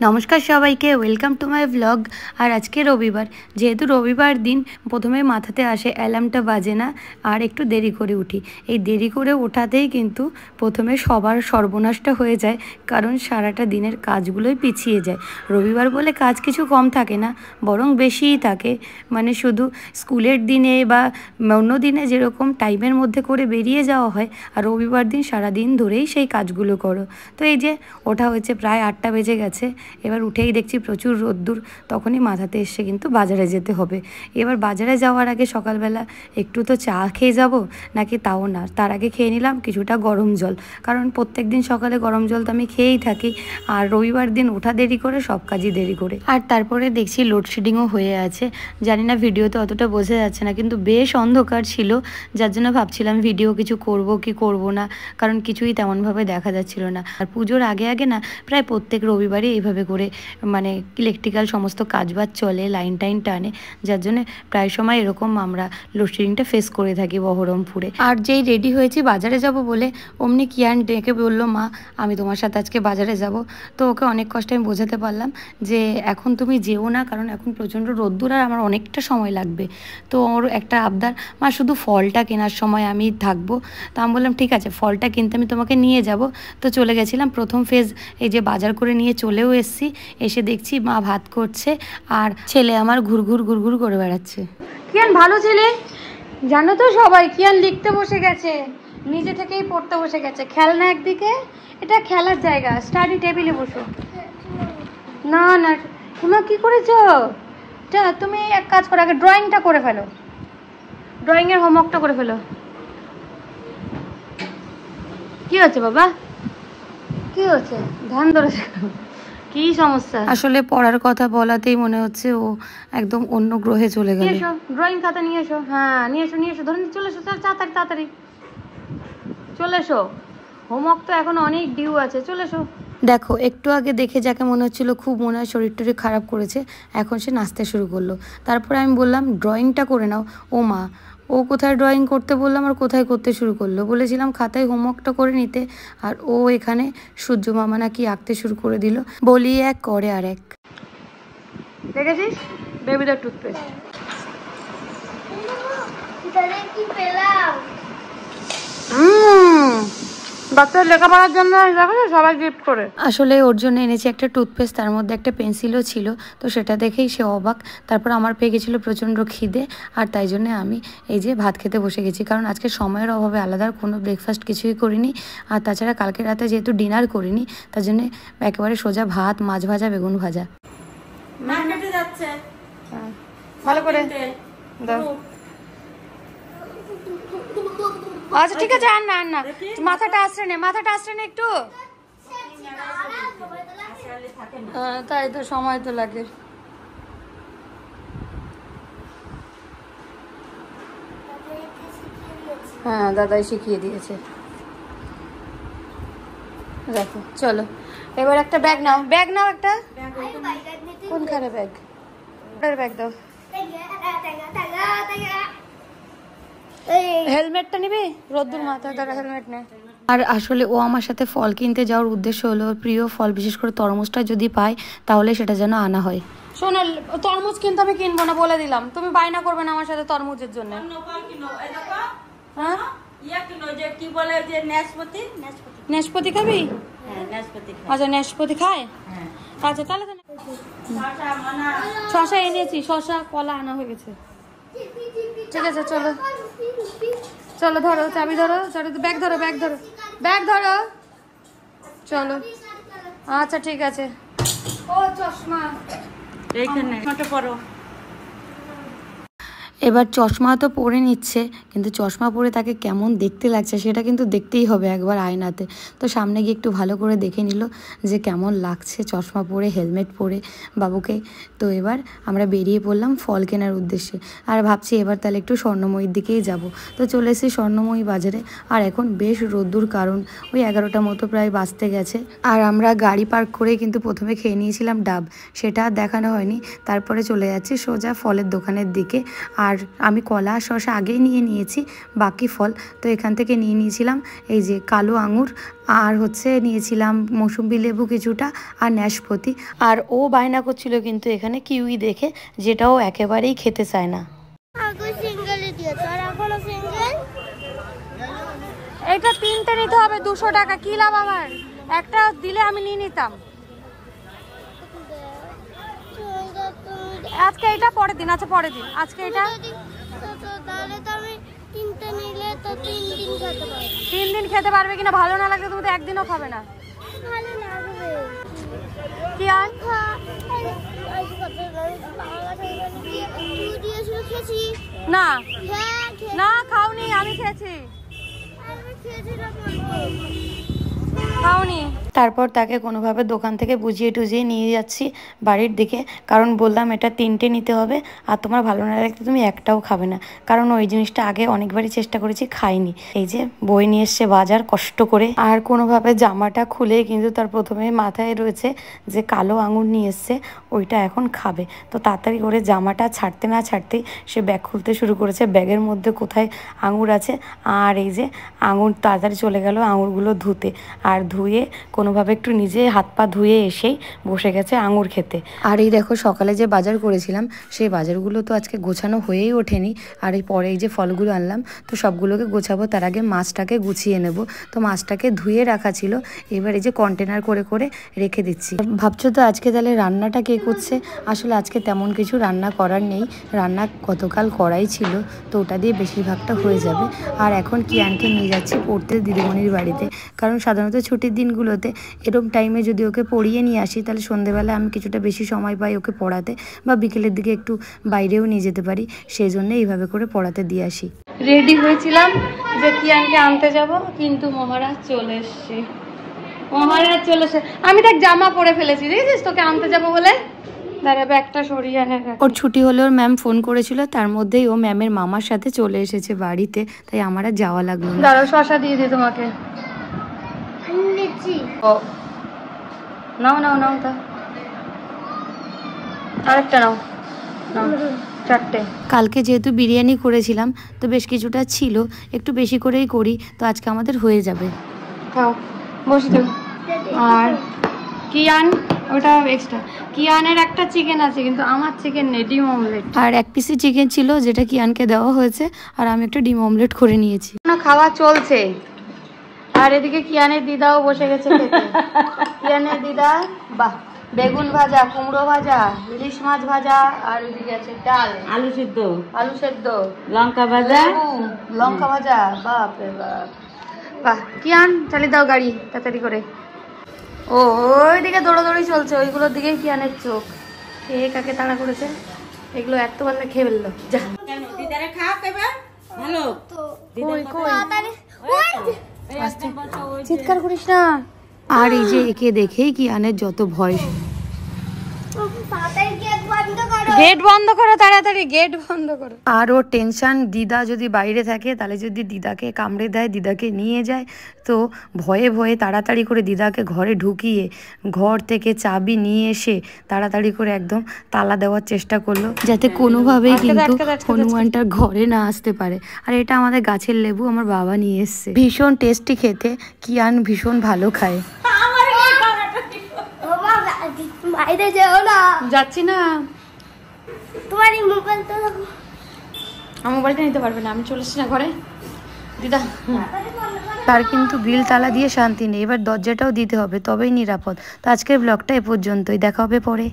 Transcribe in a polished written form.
নমস্কার সবাইকে, welcome to my blog. আর আজকে রবিবার, যেহেতু রবিবার দিন প্রথমে মাথাতে আসে অ্যালার্মটা বাজে না আর একটু দেরি করে উঠি। এই দেরি করে ওঠাতেই কিন্তু প্রথমে সবার সর্বনাশটা হয়ে যায়, কারণ সারাটা দিনের কাজগুলোই পিছিয়ে যায়। রবিবার বলে কাজ কিছু কম থাকে না, বরং বেশিই থাকে। মানে শুধু স্কুলের দিনে বা অন্য দিনে যেরকম টাইমের মধ্যে করে বেরিয়ে যাওয়া হয়, আর রবিবার দিন সারাদিন ধরেই সেই কাজগুলো করো। তো এই যে ওঠা হয়েছে, প্রায় 8টা বেজে গেছে। এবার উঠেই দেখছি প্রচুর রোদ্দুর, তখনই মাথাতে এসে কিন্তু বাজারে যেতে হবে। এবার বাজারে যাওয়ার আগে সকালবেলা একটু তো চা খেয়ে যাব, নাকি তাও না, তার আগে খেয়ে নিলাম কিছুটা গরম জল, কারণ প্রত্যেক দিন সকালে গরম জল তো আমি খেয়েই থাকি। আর রবিবার দিন ওঠা দেরি করে, সব কাজই দেরি করে। আর তারপরে দেখছি লোডশেডিংও হয়ে আছে। জানি না ভিডিওতে অতটা বোঝা যাচ্ছে না, কিন্তু বেশ অন্ধকার ছিল, যার জন্য ভাবছিলাম ভিডিও কিছু করব কি করব না, কারণ কিছুই তেমনভাবে দেখা যাচ্ছিল না। আর পুজোর আগে আগে না প্রায় প্রত্যেক রবিবারই এইভাবে করে মানে ইলেকট্রিক্যাল সমস্ত কাজবাজ চলে, লাইন টাইন টানে, যার জন্য প্রায় সময় এরকম আমরা লোডশেডিংটা ফেস করে থাকি বহরমপুরে। আর যেই রেডি হয়েছি বাজারে যাব বলে, অমনি কিয়ান ডেকে বললো, মা আমি তোমার সাথে আজকে বাজারে যাব। তো ওকে অনেক কষ্টে আমি বোঝাতে পারলাম যে এখন তুমি যেও না, কারণ এখন প্রচণ্ড রোদ্দুর আর আমার অনেকটা সময় লাগবে। তো ওর একটা আবদার, মা শুধু ফলটা কেনার সময় আমি থাকবো। তো আমি বললাম ঠিক আছে, ফলটা কিনতে আমি তোমাকে নিয়ে যাব। তো চলে গেছিলাম প্রথম ফেজ, এই যে বাজার করে নিয়ে চলেও এসছি। এসে দেখছি মা ভাত করছে আর ছেলে আমার ঘুরঘুর করে বেড়াচ্ছে। কিয়ান ভালো ছেলে, জানো তো সবাই, কিয়ান লিখতে বসে গেছে, নিজে থেকেই পড়তে বসে গেছে। খেলনা একদিকে, এটা খেলার জায়গা, স্টাডি টেবিলে বসো। না না, তোমরা কি করেছো? তুমি এক কাজ করো, আগে ড্রয়িংটা করে ফেলো, ড্রয়িংয়ের হোমওয়ার্কটা করে ফেলো। কি হচ্ছে বাবা, কি হচ্ছে? ধ্যান ধরেছে, কি সমস্যা? আসলে পড়ার কথা বলাতেই মনে হচ্ছে ও একদম অন্য গ্রহে চলে গেল। এসো, ড্রয়িং খাতা নিয়ে এসো। হ্যাঁ নিয়ে এসো, ধরুন চলে এসো, তাড়াতাড়ি তাড়াতাড়ি চলে এসো, হোমওয়ার্ক তো এখন অনেক ডিউ আছে, চলে এসো। দেখো, একটু আগে দেখে যাকে মনে হচ্ছিল খুব মনে হয় শরীর টরীর খারাপ করেছে, এখন সে নাচতে শুরু করলো। তারপরে আমি বললাম ড্রয়িংটা করে নাও। ও মা, ও কোথায় ড্রয়িং করতে বললাম আর কোথায় করতে শুরু করলো। বলেছিলাম খাতায় হোমওয়ার্কটা করে নিতে, আর ও এখানে সূর্য মামা নাকি আঁকতে শুরু করে দিল। বলি এক করে আর এক। দেখেছিস বেবিদের টুথপেস্ট বাচ্চার লেখাপড়ার জন্য সবাই গিফট করে। আসলে ওর জন্য এনেছি একটা টুথপেস্ট, তার মধ্যে একটা পেন্সিলও ছিল, তো সেটা দেখেই সে অবাক। তারপর আমার পেয়ে গেছিলো প্রচণ্ড খিদে, আর তাই জন্য আমি এই যে ভাত খেতে বসে গেছি, কারণ আজকে সময়ের অভাবে আলাদা কোনো ব্রেকফাস্ট কিছুই করিনি। আর তাছাড়া কালকে রাতে যেহেতু ডিনার করিনি, তার জন্য একেবারে সোজা ভাত, মাছ ভাজা, বেগুন ভাজা। ভালো করে দাও। আচ্ছা ঠিক আছে, আর না মাথাটা আশ্রয় নে, একটু। তাই তো, সময় তো লাগে। হ্যাঁ দাদাই শিখিয়ে দিয়েছে। দেখো চলো, এবার একটা ব্যাগ নাও একটা। কোনখানে ব্যাগ? ব্যাগ দাও। হেলমেটটা নিবি? রোদ্দুর মাথায় ধরা, হেলমেট নে। আর আসলে ও আমার সাথে ফল কিনতে যাওয়ার উদ্দেশ্য হলো প্রিয় ফল, বিশেষ করে তরমুজটা যদি পায় তাহলে সেটা যেন আনা হয়। শোনো, তরমুজ কিন্তু আমি কিনবো না বলে দিলাম, তুমি বায়না করবে না আমার সাথে তরমুজের জন্য। হ্যাঁ নাশপাতি খাবি? আচ্ছা নাশপাতি খায়, আচ্ছা তাহলে শশা এনেছি, শশা কলা আনা হয়ে গেছে। ঠিক আছে চলো চলো, ধরো চাবি, ধরো ব্যাগ ধরো চলো। আচ্ছা ঠিক আছে। ও চশমা এইখানে পড়ো। এবার চশমা তো পরে নিচ্ছে, কিন্তু চশমা পরে তাকে কেমন দেখতে লাগছে সেটা কিন্তু দেখতেই হবে একবার আয়নাতে। তো সামনে গিয়ে একটু ভালো করে দেখে নিল যে কেমন লাগছে চশমা পরে, হেলমেট পরে বাবুকে। তো এবার আমরা বেরিয়ে পড়লাম ফল কেনার উদ্দেশ্যে, আর ভাবছি এবার তাহলে একটু স্বর্ণময়ীর দিকেই যাব। তো চলে এসেছি স্বর্ণময়ী বাজারে, আর এখন বেশ রোদ্দুর, কারণ ওই 11টা মতো প্রায় বাজতে গেছে। আর আমরা গাড়ি পার্ক করে কিন্তু প্রথমে খেয়ে নিয়েছিলাম ডাব, সেটা আর দেখানো হয়নি। তারপরে চলে যাচ্ছি সোজা ফলের দোকানের দিকে। আর আর আমি কলা আর শসা আগেই নিয়ে নিয়েছি, বাকি ফল তো এখান থেকে নিয়ে নিয়েছিলাম এই যে কালো আঙুর, আর হচ্ছে নিয়েছিলাম মৌসুম্বি লেবু কিছুটা, আর নাশপাতি। আর ও বায়না করছিল কিন্তু এখানে কিউই দেখে, যেটাও একেবারেই খেতে চায় না। এটা 3টে নিতে হবে 200 টাকা, কি লাভ আমার? একটা দিলে আমি নিয়ে নিতাম। আজকে এটা পরের দিন, আচ্ছা পরের দিন, আজকে এটা 3 দিন খেতে পারবে কিনা, ভালো না লাগলে তুমি তো একদিনও খাবে না। কি আর না না খাওনি, আমি খেয়েছি। খাওনি। তারপর তাকে কোনোভাবে দোকান থেকে বুঝিয়ে টুজিয়ে নিয়ে যাচ্ছি বাড়ির দিকে, কারণ বললাম এটা 3টে নিতে হবে, আর তোমার ভালো না লাগলে তুমি একটাও খাবে না। কারণ ওই জিনিসটা আগে অনেকবারই চেষ্টা করেছি, খাইনি। এই যে বই নিয়ে এসছে বাজার কষ্ট করে, আর কোনোভাবে জামাটা খুলে কিন্তু তার প্রথমে মাথায় রয়েছে যে কালো আঙুর নিয়ে এসছে, ওইটা এখন খাবে। তো তাড়াতাড়ি করে জামাটা ছাড়তে না ছাড়তেই সে ব্যাগ খুলতে শুরু করেছে, ব্যাগের মধ্যে কোথায় আঙুর আছে। আর এই যে আঙুর তাড়াতাড়ি চলে গেল আঙুরগুলো ধুতে, আর ধুয়ে কোনোভাবে একটু নিজে হাত পা ধুয়ে এসেই বসে গেছে আঙুর খেতে। আর এই দেখো সকালে যে বাজার করেছিলাম সেই বাজারগুলো তো আজকে গোছানো হয়েই ওঠেনি, আর এই পরে এই যে ফলগুলো আনলাম তো সবগুলোকে গোছাবো, তার আগে মাছটাকে গুছিয়ে নেব। তো মাছটাকে ধুয়ে রাখা ছিল, এবার এই যে কন্টেনার করে করে রেখে দিচ্ছি। ভাবছো তো আজকে তাহলে রান্নাটা কে করছে? আসলে আজকে তেমন কিছু রান্না করার নেই, রান্না গতকাল করাই ছিল, তো ওটা দিয়ে বেশিরভাগটা হয়ে যাবে। আর এখন কিয়ানকে নিয়ে যাচ্ছি পড়তে দিদিমণির বাড়িতে, কারণ সাধারণত ছুটির দিনগুলোতে এরকম টাইমে যদি ওকে পড়িয়ে নিয়ে আসি তাহলে সন্ধেবেলা আমি কিছুটা বেশি সময় পাই ওকে পড়াতে, বা বিকেলের দিকে একটু বাইরেও নিয়ে যেতে পারি, সেই জন্য এইভাবে করে পড়াতে দিয়ে আসি। রেডি হয়েছিলাম যে কিয়ানকে আনতে যাব, কিন্তু মহারাজ চলে এসছে। মহারাজ চলে এসে আমি দেখ জামা পরে ফেলেছি, দেখেছিস, তোকে আনতে যাব বলে। দাঁড়া ব্যাগটা সরিয়ে আনে। ওর ছুটি হলে ওর ম্যাম ফোন করেছিল, তার মধ্যেই ও ম্যামের মামার সাথে চলে এসেছে বাড়িতে, তাই আমার আর যাওয়া লাগলো না। দাঁড়াও শসা দিয়ে দিই তোমাকে। নাও নাও নাও, তা আরেকটা নাও, নাও 4টে। কালকে যেহেতু বিরিয়ানি করেছিলাম তো বেশ কিছুটা ছিল, একটু বেশি করেই করি, তো আজকে আমাদের হয়ে যাবে। খাও বসে যাও। আর কিয়ান ওটা এক্সট্রা, কিয়ানের একটা চিকেন আছে কিন্তু আমার চিকেন নেই, ডিম অমলেট। আর 1 পিসি চিকেন ছিল যেটা কিয়ানকে দেওয়া হয়েছে, আর আমি একটা ডিম অমলেট করে নিয়েছি। খাওয়া চলছে, আর এদিকে কিয়ানের দিদাও বসে গেছে খেতে। কিয়ানের দিদা বাহ বেগুন ভাজা, কুমড়ো ভাজা, ইলিশ মাছ ভাজা, আর ওইদিকে আছে ডাল, আলু সেদ্ধ, লঙ্কা ভাজা, লঙ্কা ভাজা। বাপ রে বাপ, বাহ। কিয়ান চালিয়ে দাও গাড়ি তাড়াতাড়ি করে। ও ওইদিকে দৌড়াদৌড়ি চলছে, ওইগুলোর দিকে কিয়ানের চোখ। কে কাকে তাড়া করেছে, এগুলো এত বান্না খেয়ে ফেললো। যা চিৎকার করিস না। আর এই যে একে দেখেই কিয়ানের যত ভয়। গেট বন্ধ করো তাড়াতাড়ি, গেট বন্ধ করো। আর ওর টেনশন, দিদা যদি বাইরে থাকে তাহলে যদি দিদাকে কামড়ে দেয়, দিদাকে নিয়ে যায়, তো ভয়ে ভয়ে তাড়াতাড়ি করে দিদাকে ঘরে ঢুকিয়ে ঘর থেকে চাবি নিয়ে এসে তাড়াতাড়ি করে একদম তালা দেওয়ার চেষ্টা করলো, যাতে কোনোভাবেই কিন্তু হনুমানটার ঘরে না আসতে পারে। আর এটা আমাদের গাছের লেবু, আমার বাবা নিয়ে এসছে, ভীষণ টেস্টি খেতে, কিয়ান ভীষণ ভালো খায়। বাইরে যেও না। যাচ্ছি না, তোমার মোবাইল তো আমার মোবাইলটা নিতে পারবে না, আমি চলে এসেছি না ঘরে দিদা। তার কিন্তু গ্রিল তালা দিয়ে শান্তি নেই, এবার দরজাটাও দিতে হবে, তবেই নিরাপদ। তো আজকের ব্লগটা এ পর্যন্তই, দেখা হবে পরে।